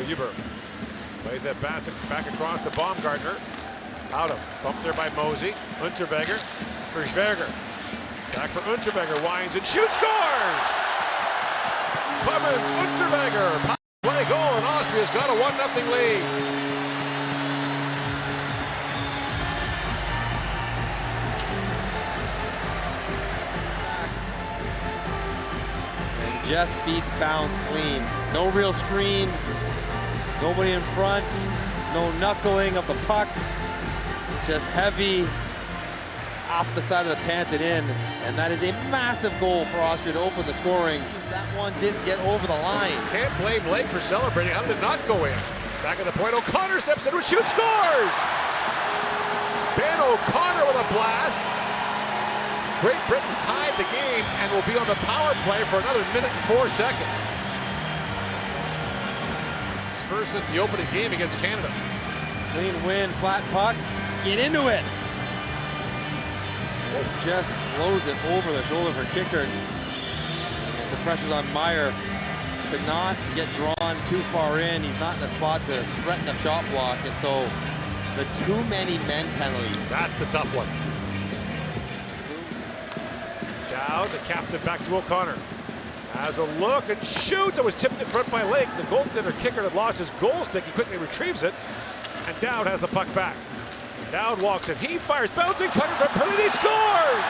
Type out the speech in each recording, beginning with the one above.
Huber plays that pass back across to Baumgartner. Out of bumped there by Mosey. Unterweger for Schwerger. Back for Unterweger, winds and shoots, scores! Clemens Unterweger, play goal, and Austria's got a 1-0 lead. And just beats bounds clean. No real screen, nobody in front, no knuckling of the puck. Just heavy off the side of the pant and in, and that is a massive goal for Austria to open the scoring. That one didn't get over the line. Can't blame Lake for celebrating. How did it not go in? Back at the point, O'Connor steps in, shoots, scores! Ben O'Connor with a blast. Great Britain's tied the game and will be on the power play for another minute and 4 seconds. First since the opening game against Canada. Clean win, flat puck, get into it. Just throws it over the shoulder for kicker. The pressure's on Meyer to not get drawn too far in. He's not in a spot to threaten a shot block, and so the too many men penalty. That's the tough one. Dowd, the captain, back to O'Connor. Has a look and shoots. It was tipped in front by Lake. The goaltender kicker had lost his goal stick. He quickly retrieves it, and Dowd has the puck back. Dowd walks it. He fires. Bouncing puck from Perlini, scores!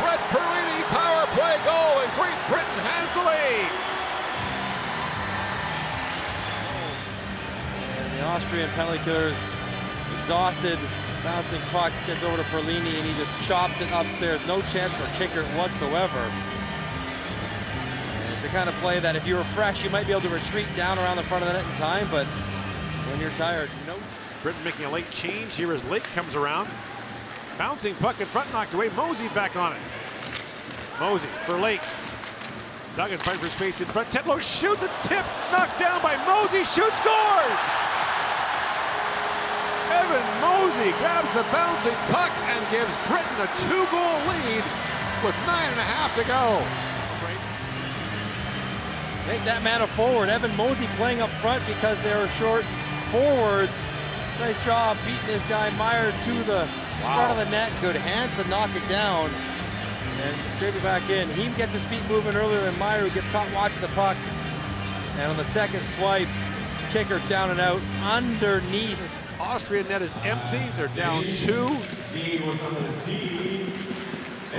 Brett Perlini, power play goal, and Great Britain has the lead. And the Austrian penalty killers exhausted. Bouncing puck gets over to Perlini, and he just chops it upstairs. No chance for kicker whatsoever. And it's the kind of play that if you were fresh, you might be able to retreat down around the front of the net in time, but when you're tired, no. Britain making a late change here as Lake comes around. Bouncing puck in front, knocked away. Mosey back on it. Mosey for Lake. Duggan fighting for space in front. Tedlow shoots, it's tipped, knocked down by Mosey, shoots, scores! Evan Mosey grabs the bouncing puck and gives Britain a 2-goal lead with 9.5 to go. Make that man a forward. Evan Mosey playing up front because they were short forwards. Nice job beating this guy Meyer to the front of the net. Good hands to knock it down and scrape it back in. He gets his feet moving earlier than Meyer, who gets caught watching the puck. And on the second swipe, kicker down and out underneath. Austrian net is empty. They're down 2. So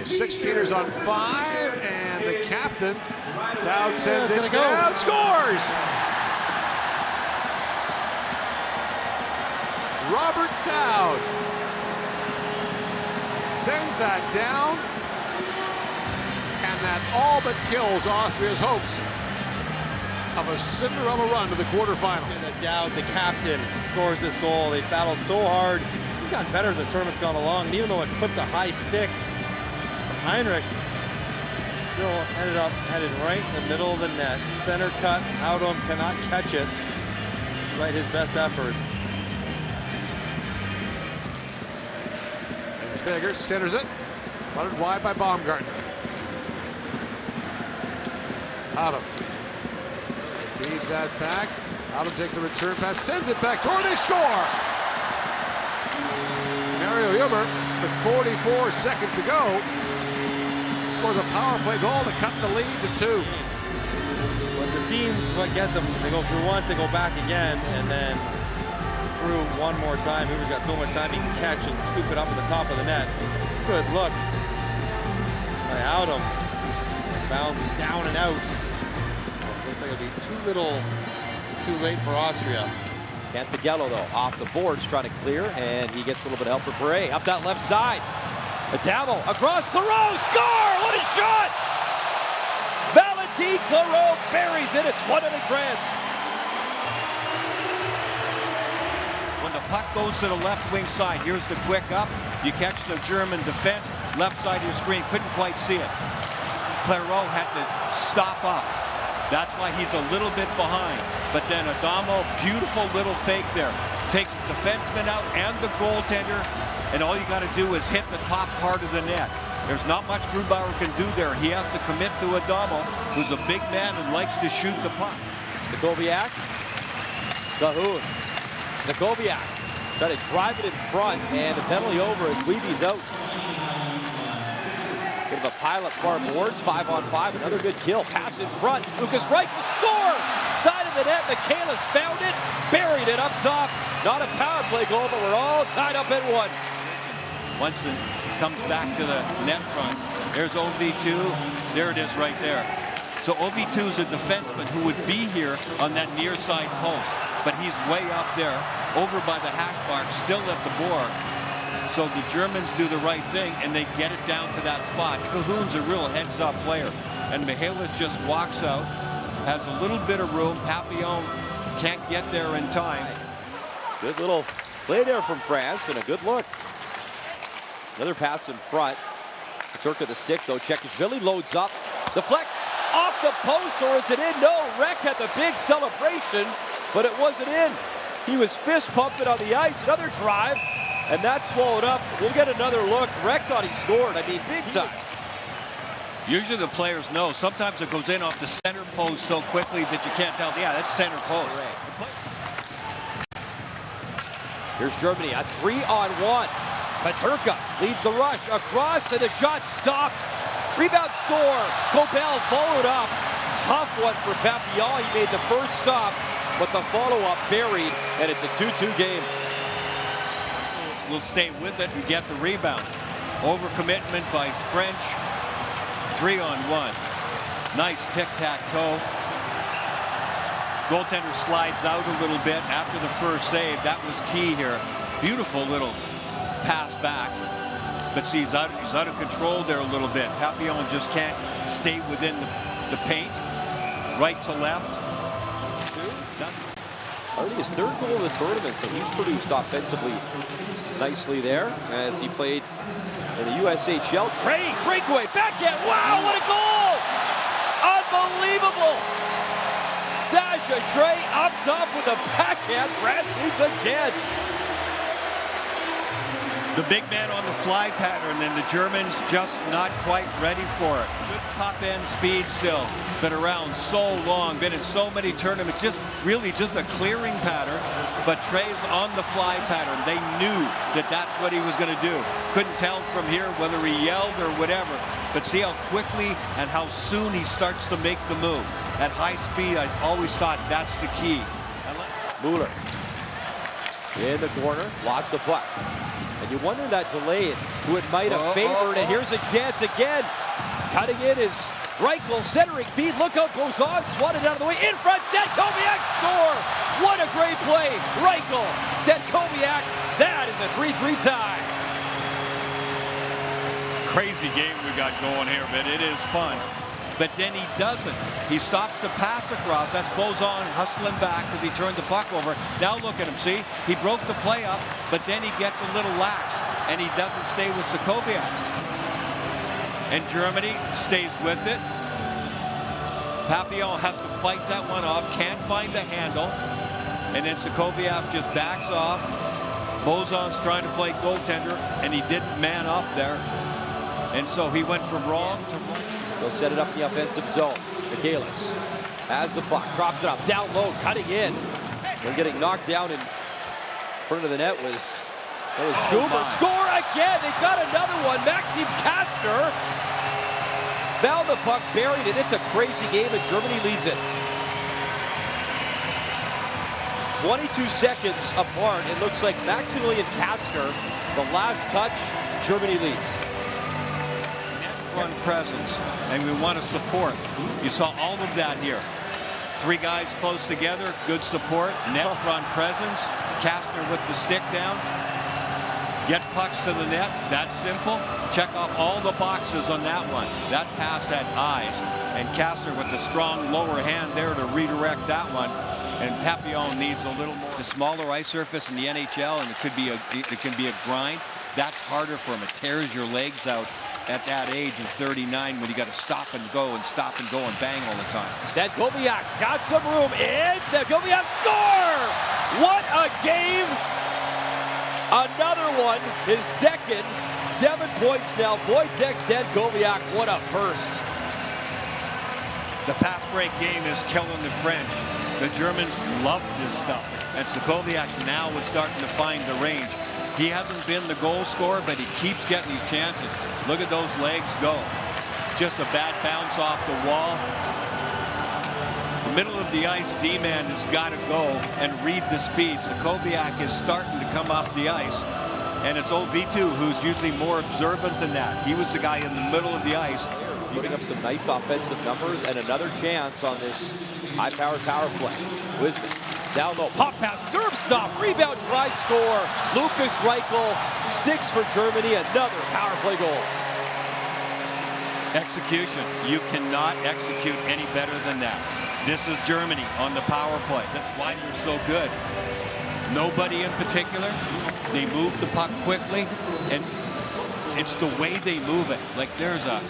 6 skaters on 5, and the captain, Dowd, sends it down, scores! Robert Dowd sends that down, and that all but kills Austria's hopes of a Cinderella run to the quarterfinal. Dowd, the captain, scores this goal. They battled so hard. He's gotten better as the tournament's gone along, and even though it clipped a high stick, Heinrich still ended up headed right in the middle of the net. Center cut, Audom cannot catch it, despite his best efforts. Schwerger centers it, butted wide by Baumgartner. Audom feeds that back. Audom takes the return pass, sends it back toward, they score! Mario Huber with 44 seconds to go scores a power play goal to cut the lead to 2. But the seams what get them. They go through once, they go back again, and then through one more time. Huber's got so much time he can catch and scoop it up at the top of the net. Good look by Audom. Bounces down and out. Looks like it'll be too little, too late for Austria. Cantagello, though, off the boards, trying to clear, and he gets a little bit of help for Bray. Up that left side. Adamo across Claro, score! What a shot! Valentin Claro buries it. It's 1-0 France. When the puck goes to the left wing side, here's the quick up. You catch the German defense, left side of your screen, couldn't quite see it. Claro had to stop up. That's why he's a little bit behind. But then Adamo, beautiful little fake there. Takes the defenseman out and the goaltender, and all you got to do is hit the top part of the net. There's not much Grubauer can do there. He has to commit to Adamo, who's a big man and likes to shoot the puck. Stachowiak. Cahoon. Stachowiak. Trying to drive it in front, and the penalty over as Weeby's out. Bit of a pile up far boards, 5-on-5, another good kill. Pass in front, Lucas Reich will score! Side of the net, Michaelis found it, buried it up top. Not a power play goal, but we're all tied up at one. Munson comes back to the net front. There's OV2, there it is right there. So OV2 is a defenseman who would be here on that near side post, but he's way up there, over by the hash mark, still at the board. So the Germans do the right thing, and they get it down to that spot. Cahoon's a real heads-up player, and Michaelis just walks out, has a little bit of room. Papillon can't get there in time. Good little play there from France, and a good look. Another pass in front. Turk the stick, though. Czechia loads up. Deflects off the post, or is it in? No, Rek had the big celebration, but it wasn't in. He was fist pumping on the ice. Another drive, and that's swallowed up. We'll get another look. Rek thought he scored. I mean, big time. Usually the players know. Sometimes it goes in off the center post so quickly that you can't tell. Yeah, that's center post. Here's Germany, a 3-on-1. Paterka leads the rush across, and the shot stopped. Rebound score. Cobell followed up. Tough one for Papillon. He made the first stop, but the follow-up buried, and it's a 2-2 game. We'll stay with it and get the rebound. Overcommitment by French. 3-on-1. Nice tic-tac-toe. Goaltender slides out a little bit after the first save. That was key here. Beautiful little pass back. But see, he's out of control there a little bit. Papillon just can't stay within the paint. Right to left. Already his third goal of the tournament, so he's produced offensively nicely there as he played in the USHL. Trey, breakaway, backhand, wow, what a goal! Unbelievable! Sasha Trey up top with a backhand, France leads again. The big man on the fly pattern, and the Germans just not quite ready for it. Good top-end speed still. Been around so long, been in so many tournaments. Just really just a clearing pattern, but Trey's on the fly pattern. They knew that that's what he was going to do. Couldn't tell from here whether he yelled or whatever, but see how quickly and how soon he starts to make the move. At high speed, I always thought that's the key. Mueller in the corner, lost the puck. And you wonder that delay, who it might have favored, and here's a chance again. Cutting in is Reichel, centering feed, look out, goes on, swatted out of the way, in front, Stankowiak score! What a great play, Reichel, Stankowiak, that is a 3-3 tie. Crazy game we got going here, but it is fun. But then he doesn't. He stops the pass across. That's Bozon hustling back as he turns the puck over. Now look at him, see? He broke the play up, but then he gets a little lax, and he doesn't stay with Stachowiak. And Germany stays with it. Papillon has to fight that one off, can't find the handle, and then Stachowiak just backs off. Bozon's trying to play goaltender, and he didn't man up there. And so he went from wrong to right. They'll set it up in the offensive zone. Michaelis has the puck, drops it up, down low, cutting in. They're getting knocked down in front of the net was Schumer. Score again, they got another one. Maxim Kastner found the puck, buried it. It's a crazy game, and Germany leads it. 22 seconds apart. It looks like Maximilian Kastner, the last touch, Germany leads. Front presence, and we want to support. You saw all of that here. Three guys close together, good support, net front presence. Kastner with the stick down. Get pucks to the net, that's simple. Check off all the boxes on that one. That pass had eyes, and Kastner with the strong lower hand there to redirect that one. And Papillon needs a little more. The smaller ice surface in the NHL, and it can be a grind. That's harder for him. It tears your legs out at that age of 39 when you got to stop and go and bang all the time. Stankowiak's got some room. And Stankowiak score! What a game! Another one, his second. 7 points now. Wojtek Stankowiak, what a burst. The fast break game is killing the French. The Germans love this stuff. And Sokoviak now is starting to find the range. He hasn't been the goal scorer, but he keeps getting his chances. Look at those legs go. Just a bad bounce off the wall. The middle of the ice, D-man has got to go and read the speed. Sokoviak is starting to come off the ice. And it's OV2 who's usually more observant than that. He was the guy in the middle of the ice. Putting up some nice offensive numbers and another chance on this high-powered power play. Wisdom down low, pop pass, stirrup stop, rebound, try, score. Lucas Reichel, 6 for Germany, another power play goal. Execution. You cannot execute any better than that. This is Germany on the power play. That's why they're so good. Nobody in particular. They move the puck quickly, and it's the way they move it. Like there's a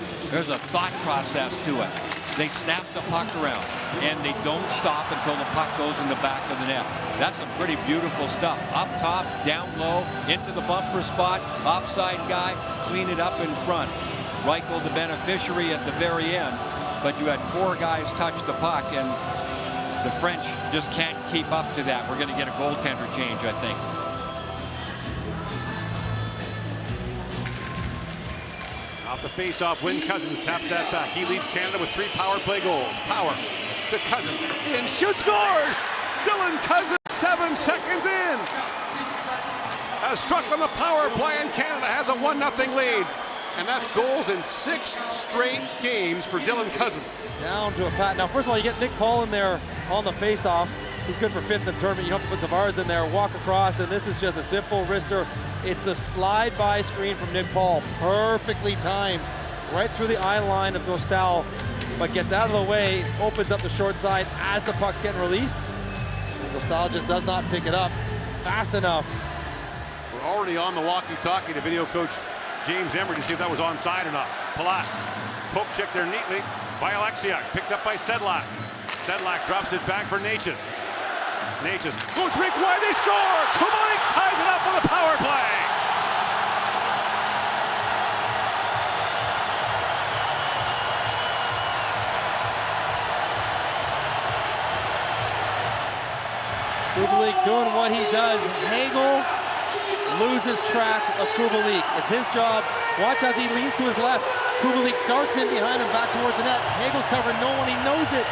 thought process to it. They snap the puck around, and they don't stop until the puck goes in the back of the net. That's some pretty beautiful stuff. Up top, down low, into the bumper spot, offside guy, clean it up in front. Reichel the beneficiary at the very end, but you had 4 guys touch the puck, and the French just can't keep up to that. We're going to get a goaltender change, I think. Off the face-off, Wynn Cousins taps that back. He leads Canada with 3 power play goals. Power to Cousins. In, shoot, scores! Dylan Cousins, 7 seconds in. Has struck on the power play, and Canada has a 1-0 lead. And that's goals in 6 straight games for Dylan Cousins. Down to a pat. Now, first of all, you get Nick Paul in there on the face-off. He's good for 5th in the tournament. You don't have to put Tavares in there, walk across, and this is just a simple wrister. It's the slide-by screen from Nick Paul. Perfectly timed. Right through the eye line of Dostal, but gets out of the way, opens up the short side as the puck's getting released. Dostal just does not pick it up fast enough. We're already on the walkie-talkie to video coach James Emery to see if that was onside or not. Palat, poke check there neatly by Alexiak, picked up by Sedlak. Sedlak drops it back for Natchez. Natchez goes rink wide, they score! Kubalik ties it up on the power play! Kubalik doing what he does. Hagel loses track of Kubalik. It's his job. Watch as he leans to his left. Kubalik darts in behind him back towards the net. Hagel's covering no one. He knows it.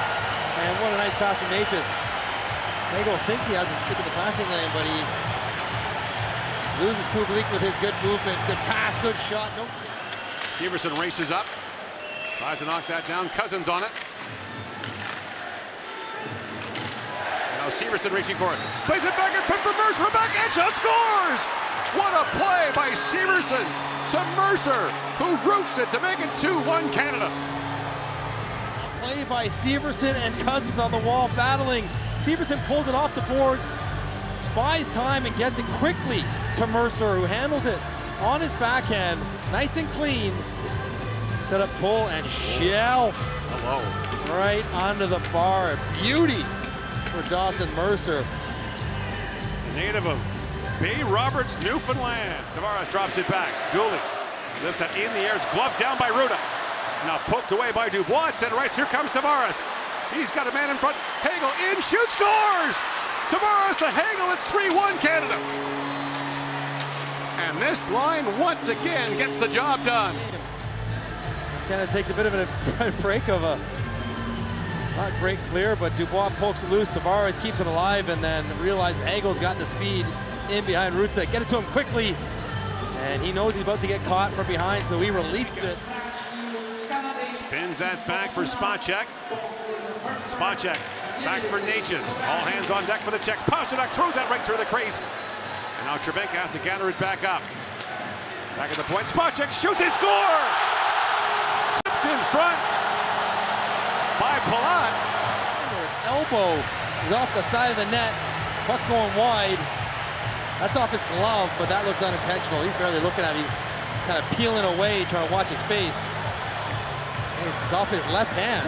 And what a nice pass from Natchez. Hagel thinks he has to stick in the passing lane, but he loses Kubalik with his good movement. Good pass, good shot. No chance. Severson races up. Tries to knock that down. Cousins on it. Now Severson reaching for it. Plays it back at Pepper Mercer. Back and shot, scores! What a play by Severson to Mercer, who roofs it to make it 2-1 Canada. Play by Severson and Cousins on the wall battling. Severson pulls it off the boards, buys time and gets it quickly to Mercer, who handles it on his backhand, nice and clean. Set up, pull, and shelf. Hello. Right onto the bar. Beauty for Dawson Mercer. Native of Bay Roberts, Newfoundland. Tavares drops it back. Gooley lifts it in the air. It's gloved down by Ruda. Now poked away by Dubois at center ice. Here comes Tavares. He's got a man in front. Hagel in, shoots, scores! Tavares to Hagel. It's 3-1 Canada. And this line once again gets the job done. Canada takes a bit of a break of a not great clear, but Dubois pokes it loose. Tavares keeps it alive and then realizes Hagel's got the speed in behind Rutsa. Get it to him quickly. And he knows he's about to get caught from behind, so he releases it. Spins that back for Spacek. Spacek back for Natchez. All hands on deck for the Czechs. Pasternak throws that right through the crease. And now Trevenka has to gather it back up. Back at the point. Spacek shoots, they score! Tipped in front by Palat. Elbow is off the side of the net. Puck's going wide. That's off his glove, but that looks unintentional. He's barely looking at it. He's kind of peeling away, trying to watch his face. It's off his left hand.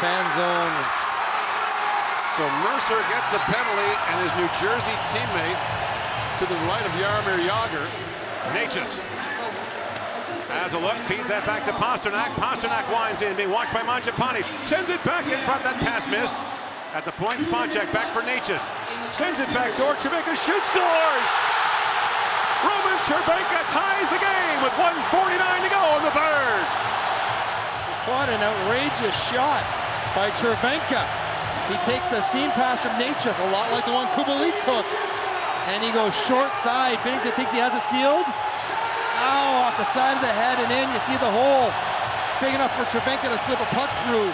Fan zone. So Mercer gets the penalty, and his New Jersey teammate to the right of Jaromir Jagr. Natchez Has a look, feeds that back to Pasternak. Pasternak winds in, being watched by Mangiapane. Sends it back in front, that pass missed. At the point, Spacek back for Natchez. Sends it back door, Cervenka shoots, scores! Roman Cervenka ties the game with 1:49 to go in the third. What an outrageous shot by Cervenka. He takes the seam pass from Natchez, a lot like the one Kubalik took. And he goes short side. Binnington thinks he has it sealed. Oh, off the side of the head and in. You see the hole. Big enough for Cervenka to slip a puck through.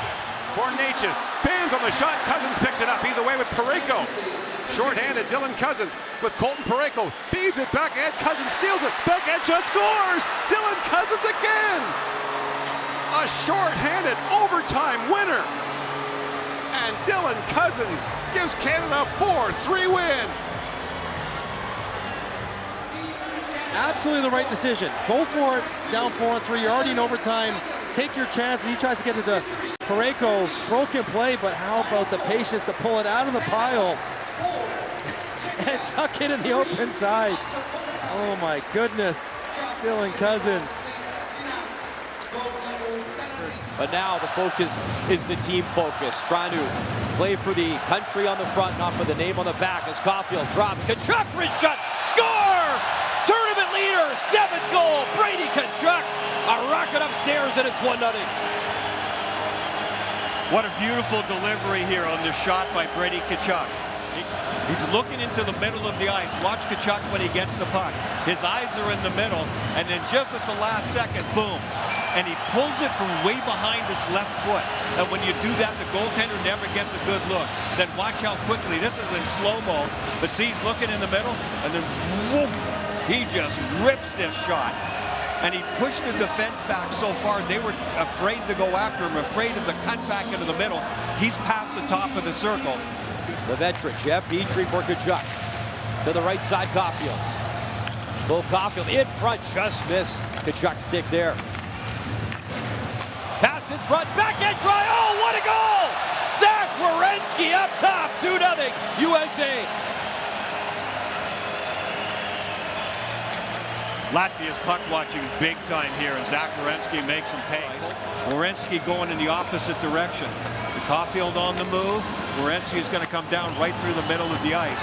For Natchez, fans on the shot, Cousins picks it up. He's away with Parayko. Short-handed Dylan Cousins with Colton Parayko. Feeds it backhand, Cousins steals it. Backhand shot, scores! Dylan Cousins again! A short-handed overtime winner. And Dylan Cousins gives Canada a 4-3 win. Absolutely the right decision. Go for it, down 4-3. You're already in overtime. Take your chances. He tries to get it to Parayko. Broken play, but how about the patience to pull it out of the pile and tuck it in the open side. Oh my goodness. Dylan Cousins. But now the focus is the team focus, trying to play for the country on the front, not for the name on the back, as Caulfield drops. Tkachuk, wrist shot, score! Tournament leader, 7th goal, Brady Tkachuk. A rocket upstairs, and it's 1-0. What a beautiful delivery here on the shot by Brady Tkachuk. He's looking into the middle of the ice. Watch Tkachuk when he gets the puck. His eyes are in the middle, and then just at the last second, boom. And he pulls it from way behind his left foot. And when you do that, the goaltender never gets a good look. Then watch how quickly, this is in slow-mo, but see, he's looking in the middle, and then whoop, he just rips this shot. And he pushed the defense back so far, they were afraid to go after him, afraid of the cut back into the middle. He's past the top of the circle. The veteran, Jeff Petrie for Tkachuk. To the right side, Caulfield. Bo Caulfield in front, just missed Tkachuk's stick there. Pass in front, backhand try, oh, what a goal! Zach Werenski up top, 2-0, USA. Latvia's puck watching big time here, and Zach Werenski makes him pay. Werenski going in the opposite direction. Caulfield on the move. Werenski is going to come down right through the middle of the ice.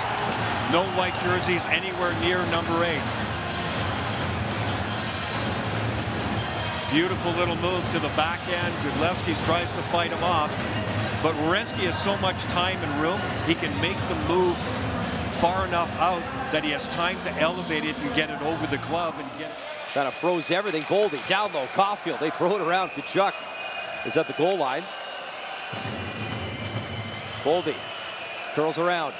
No white jerseys anywhere near number 8. Beautiful little move to the backhand. Gudlevsky tries to fight him off, but Werenski has so much time and room, he can make the move far enough out that he has time to elevate it and get it over the glove and get it. Kind of froze everything. Goldie down low, Caulfield, they throw it around. Tkachuk is at the goal line. Goldie curls around.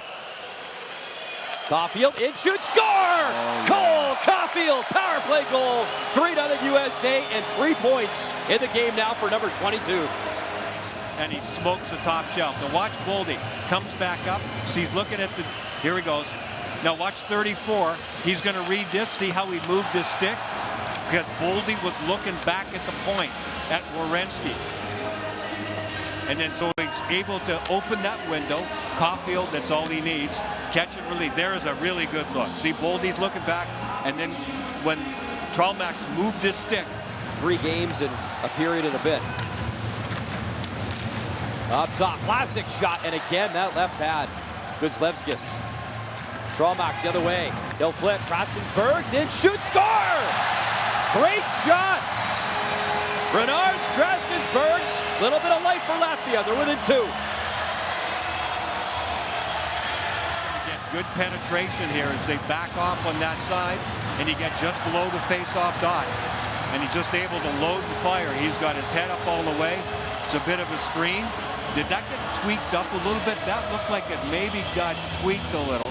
Caulfield in, shoot, score! Cole Caulfield, power play goal, 3-0 USA, and 3 points in the game now for number 22. And he smokes the top shelf. Now watch Goldie, comes back up, so he's looking at the, here he goes. Now watch 34, he's gonna read this, see how he moved his stick? Because Goldie was looking back at the point, at Werenski. And then so he's able to open that window. Caulfield, that's all he needs. Catch and release. There is a really good look. See, Boldy's looking back, and then when Trollmax moved his stick. 3 games in a period and a bit. Up top, classic shot, and again, that left pad. Gudlevskis. Trollmax the other way. He'll flip, Krastensbergs in, shoot, score! Great shot! Renard Krastensbergs, little bit of life for Latvia. They're within 2. Get good penetration here as they back off on that side, and he get just below the face-off dot. And he's just able to load and fire. He's got his head up all the way. It's a bit of a screen. Did that get tweaked up a little bit? That looked like it maybe got tweaked a little.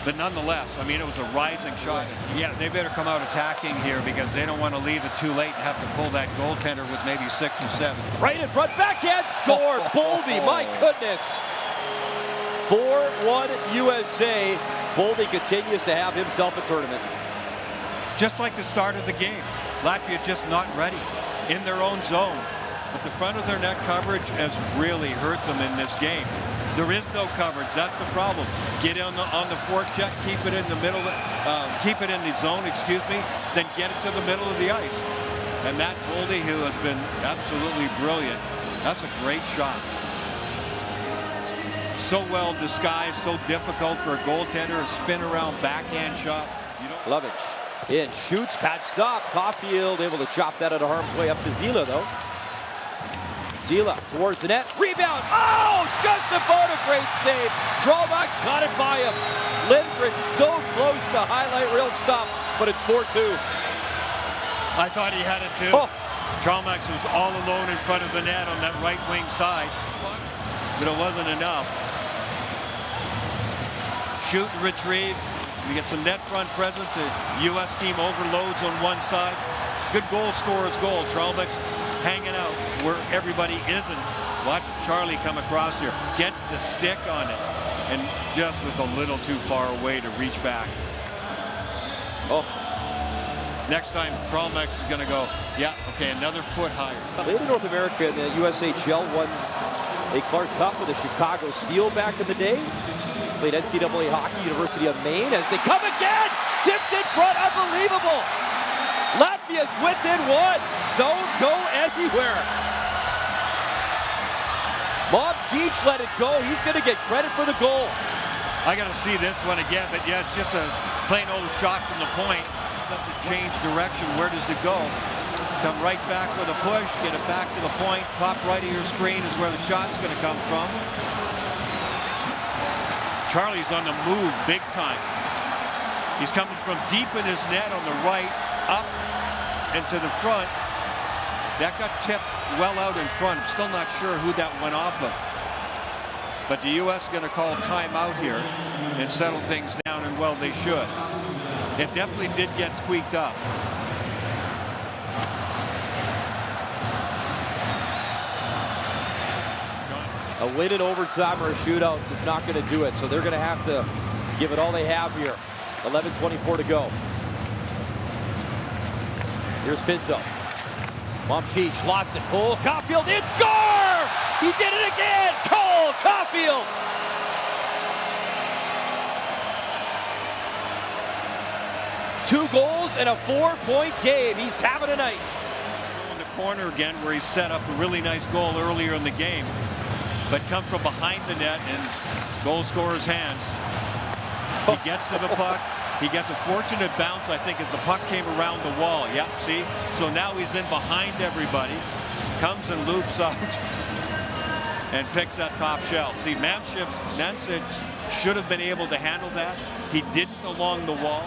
But nonetheless, I mean, it was a rising shot. Yeah, they better come out attacking here because they don't want to leave it too late and have to pull that goaltender with maybe 6 or 7. Right in front, backhand, score, Boldy, my goodness. 4-1 USA. Boldy continues to have himself a tournament. Just like the start of the game, Latvia just not ready in their own zone. But the front of their net coverage has really hurt them in this game. There is no coverage. That's the problem. Get on the forecheck, keep it in the middle, keep it in the zone, excuse me, then get it to the middle of the ice. And Matt Goldie, who has been absolutely brilliant. That's a great shot. So well disguised, so difficult for a goaltender. A spin around backhand shot. Lovich in, shoots, pad stop. Caulfield able to chop that out of harm's way up to Zila, though. Zila towards the net, rebound. Oh, just about a great save. Trollbach's got it by him. Lindgren so close to highlight reel stop, but it's 4-2. I thought he had it too. Oh. Trollbach was all alone in front of the net on that right wing side, but it wasn't enough. Shoot and retrieve. We get some net front presence. The U.S. team overloads on one side. Good goal scorer's goal. Trollbach hanging out where everybody isn't. Watch Charlie come across here. Gets the stick on it and just was a little too far away to reach back. Oh. Next time, Trollbach is going to go, yeah, okay, another foot higher. Later North America in the USHL won a Clark Cup with the Chicago Steel back in the day. Played NCAA hockey, University of Maine, as they come again! Tipped in front, unbelievable! Latvia's within one. Don't go anywhere. Bob Beach let it go. He's going to get credit for the goal. I got to see this one again, but yeah, it's just a plain old shot from the point. To change direction, where does it go? Come right back with a push, get it back to the point. Top right of your screen is where the shot's going to come from. Charlie's on the move big time. He's coming from deep in his net on the right, up and to the front. That got tipped well out in front. I'm still not sure who that went off of. But the U.S. is going to call timeout here and settle things down, and well, they should. It definitely did get tweaked up. A win in overtime or a shootout is not going to do it, so they're going to have to give it all they have here. 11:24 to go. Here's Pinto. Momchich lost it. Cole Caulfield in, score! He did it again! Cole Caulfield! Two goals and a 4-point game. He's having a night. In the corner again where he set up a really nice goal earlier in the game. But come from behind the net and goal scorer's hands. He gets to the puck. He gets a fortunate bounce, I think, as the puck came around the wall. Yep, see? So now he's in behind everybody. Comes and loops out and picks that top shelf. See, Mancic should have been able to handle that. He didn't along the wall.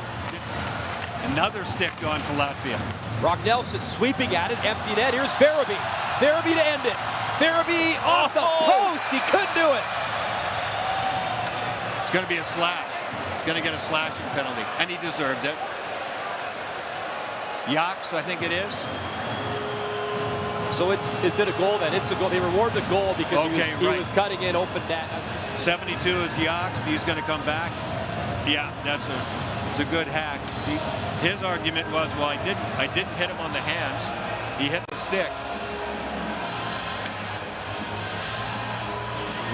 Another stick gone for Latvia. Brock Nelson sweeping at it, empty net. Here's Farabee. Farabee to end it. Farabee off the post. He couldn't do it. It's going to be a slash. He's going to get a slashing penalty, and he deserved it. Yaks, I think it is. So is it a goal then? It's a goal. They reward the goal because he was cutting in open net. 72 is Yaks. He's going to come back. Yeah, it's a good hack. His argument was, well, I didn't hit him on the hands. He hit the stick.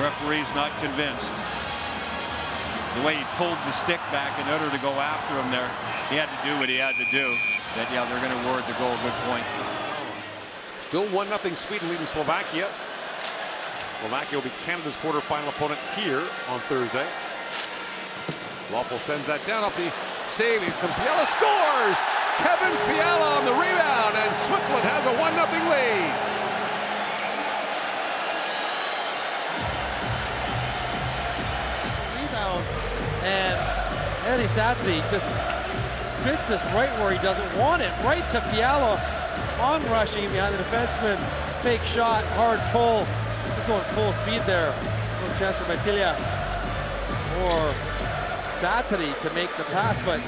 Referee's not convinced. The way he pulled the stick back in order to go after him there, he had to do what he had to do. That, yeah, they're going to award the goal. Good point. Still 1-0 Sweden leading Slovakia. Slovakia will be Canada's quarterfinal opponent here on Thursday. Waffle sends that down off the save. Here comes Fiala, scores! Kevin Fiala on the rebound, and Switzerland has a 1-0 lead. Rebounds, and Eddie Satri just spits this right where he doesn't want it, right to Fiala, on rushing behind the defenseman. Fake shot, hard pull. Just going full speed there. No chance for Matilia or Satri to make the pass, but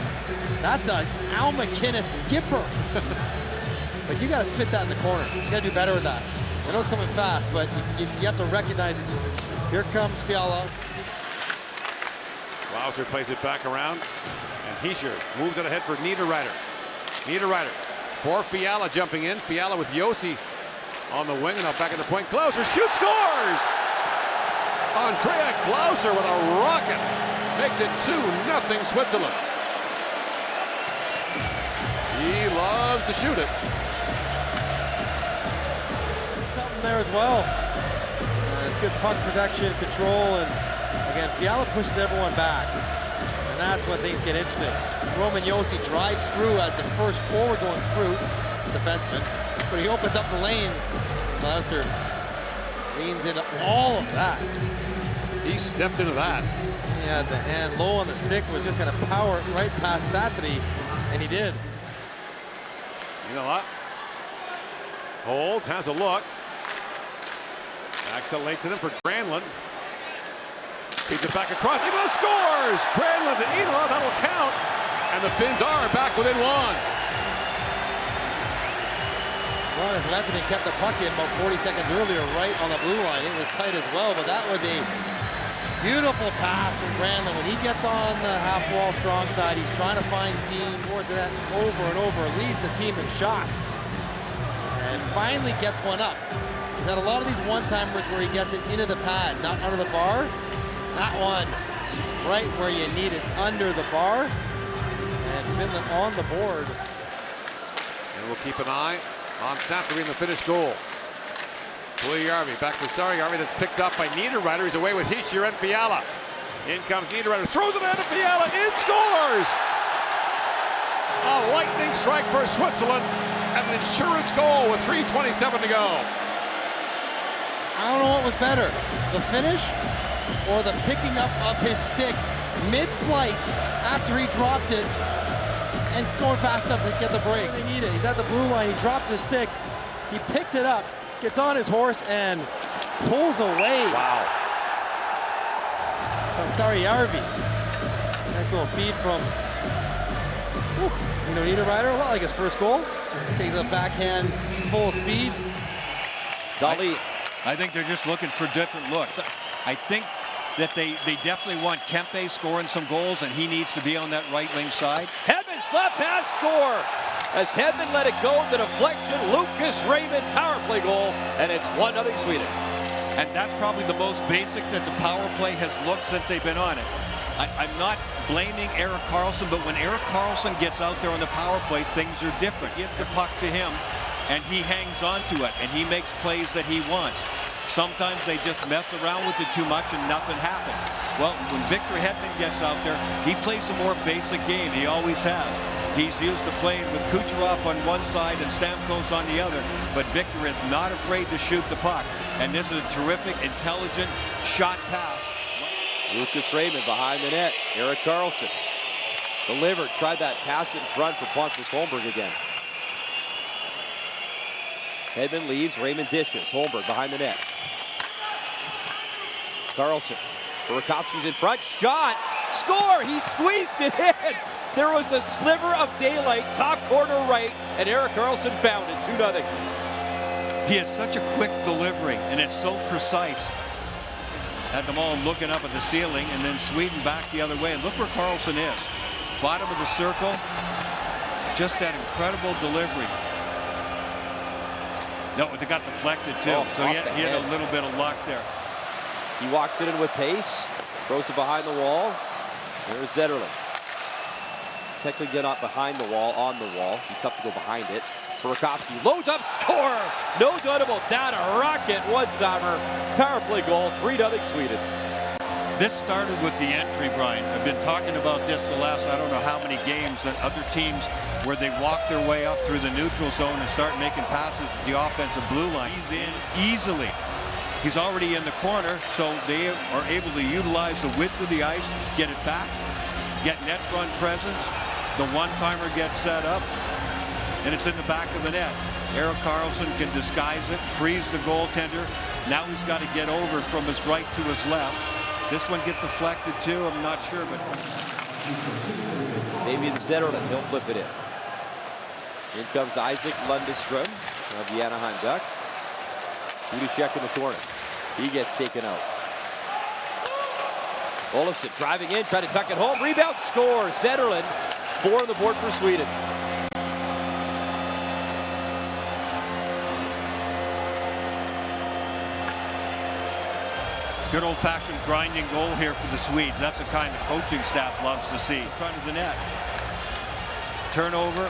that's an Al McInnes skipper. But you got to spit that in the corner. You got to do better with that. I know it's coming fast, but you have to recognize it. Here comes Fiala. Wowzer plays it back around, and Hischier moves it ahead for Niederreiter. Niederreiter for Fiala jumping in. Fiala with Yossi on the wing, and now back at the point. Glauser shoots, scores! Andrea Glauser with a rocket makes it 2-0 Switzerland. He loves to shoot it. something there as well. It's good puck protection, control, and again, Fiala pushes everyone back. And that's when things get interesting. Roman Josi drives through as the first forward going through, defenseman. But he opens up the lane. Glasser leans into all of that. He stepped into that. He had the hand low on the stick, was just going to power it right past Satri, and he did. You know what? Holds, has a look. Back to Leighton for Granlund. Feeds it back across. Enola scores! Granlund to Enola, that'll count. And the Finns are back within one. As long as Lehtinen kept the puck in about 40 seconds earlier, right on the blue line, it was tight as well, but that was a beautiful pass from Granlund. When he gets on the half wall strong side, he's trying to find seam towards the net over and over, leads the team in shots, and finally gets one up. He's had a lot of these one-timers where he gets it into the pad, not under the bar. That one, right where you need it, under the bar, and Finland on the board. And we'll keep an eye on Satri in the finished goal. Puljujärvi back to Sarjärvi, that's picked up by Niederreiter. He's away with Hischier and Fiala. In comes Niederreiter, throws it out to Fiala, in scores! A lightning strike for Switzerland, and an insurance goal with 3:27 to go. I don't know what was better, the finish or the picking up of his stick mid-flight after he dropped it and it's going fast enough to get the break. They need it. He's at the blue line, he drops his stick, he picks it up, gets on his horse and pulls away. Wow. From Sarjärvi. Nice little feed from Niederreiter, a lot like his first goal. Takes a backhand full speed. Dali. I think they're just looking for different looks. I think that they definitely want Kempe scoring some goals, and he needs to be on that right wing side. Hedman slap pass, score. As Hedman let it go, the deflection, Lucas Raymond power play goal, and it's 1-0 Sweden. And that's probably the most basic that the power play has looked since they've been on it. I'm not blaming Erik Karlsson, but when Erik Karlsson gets out there on the power play, things are different. Give the puck to him, and he hangs on to it, and he makes plays that he wants. Sometimes they just mess around with it too much and nothing happens. Well, when Victor Hedman gets out there, he plays a more basic game. He always has. He's used to playing with Kucherov on one side and Stamkos on the other, but Victor is not afraid to shoot the puck. And this is a terrific, intelligent shot pass. Lucas Raymond behind the net. Erik Karlsson delivered, tried that pass in front for Pontus Holmberg again. Hedman leaves, Raymond dishes. Holmberg behind the net. Karlsson. Burakovsky's in front. Shot. Score! He squeezed it in. There was a sliver of daylight, top corner right, and Erik Karlsson found it. 2-0. He has such a quick delivery, and it's so precise. Had them all looking up at the ceiling, and then Sweden back the other way. And look where Karlsson is. Bottom of the circle. Just that incredible delivery. No, they got deflected too, so he had a little bit of luck there. He walks it in with pace, throws it behind the wall. There's Zetterlund. Technically not behind the wall, on the wall. He's tough to go behind it. Burakovsky loads up, score! No doubt about that, a rocket one-timer. Power play goal, 3-0 Sweden. This started with the entry, Brian. I've been talking about this the last, I don't know how many games, that other teams where they walk their way up through the neutral zone and start making passes at the offensive blue line. He's in easily. He's already in the corner, so they are able to utilize the width of the ice, get it back, get net front presence. The one-timer gets set up, and it's in the back of the net. Erik Karlsson can disguise it, freeze the goaltender. Now he's got to get over from his right to his left. This one get deflected too, I'm not sure, but maybe it's Zetterlund, he'll flip it in. In comes Isaac Lundestrom of the Anaheim Ducks. Dudashek in the corner. He gets taken out. Olofsson driving in, trying to tuck it home. Rebound, score. Zetterlund, 4 on the board for Sweden. good old-fashioned grinding goal here for the Swedes. That's the kind the coaching staff loves to see. In front of the net. Turnover.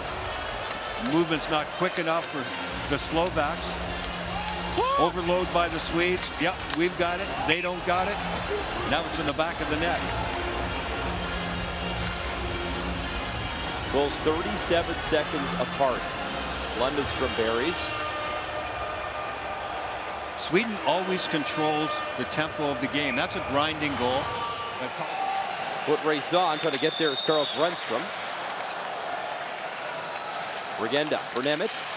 Movement's not quick enough for the Slovaks. Overload by the Swedes. Yep, we've got it. They don't got it. Now it's in the back of the net. Goals 37 seconds apart. Lundis from Barries. Sweden always controls the tempo of the game. That's a grinding goal. Foot race on, trying to get there is Carl Grunstrom. Regenda for Nemitz.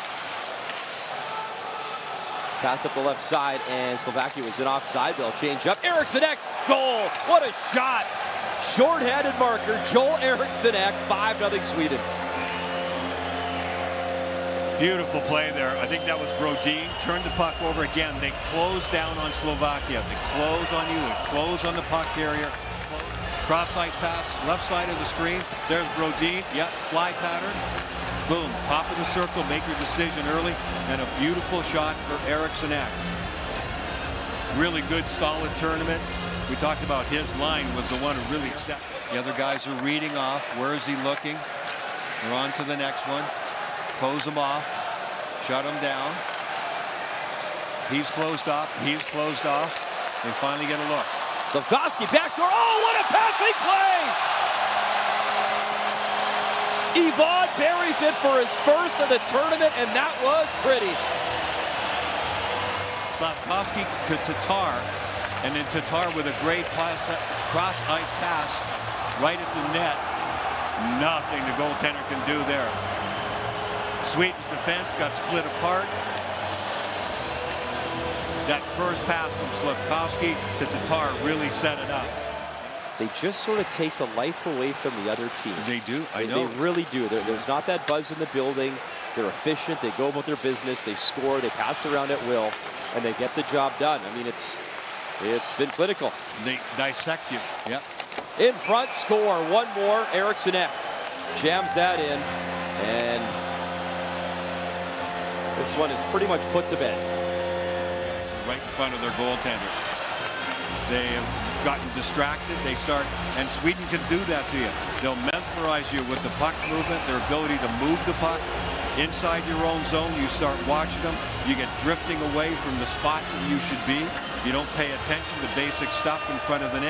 Pass up the left side, and Slovakia was in offside. They'll change up. Erikssonek, goal! What a shot! Short-handed marker, Joel Erikssonek, 5-0 Sweden. Beautiful play there. I think that was Brodin. Turned the puck over again. They close down on Slovakia. They close on you. They close on the puck carrier. Cross-side pass, left side of the screen. There's Brodin. Yep, fly pattern. Boom, top of the circle, make your decision early, and a beautiful shot for Erikssonek. Really good, solid tournament. We talked about his line was the one who really set. The other guys are reading off. Where is he looking? We're on to the next one. Close him off. Shut him down. He's closed off. He's closed off. They finally get a look. Slafkovsky backdoor. Oh, what a passing play! Yvonne buries it for his first of the tournament, and that was pretty. Slafkovsky to Tatar, and then Tatar with a great cross-ice pass right at the net. Nothing the goaltender can do there. Sweden's defense got split apart. That first pass from Slafkovsky to Tatar really set it up. They just sort of take the life away from the other team. They do, I know. They really do. There's not that buzz in the building. They're efficient. They go about their business. They score. They pass around at will, and they get the job done. I mean, it's been clinical. They dissect you. Yep. In front, score. One more. Erikssonek jams that in, and this one is pretty much put to bed. Right in front of their goaltender. They have gotten distracted. They start, and Sweden can do that to you. They'll mesmerize you with the puck movement, their ability to move the puck inside your own zone. You start watching them. You get drifting away from the spots that you should be. You don't pay attention to basic stuff in front of the net.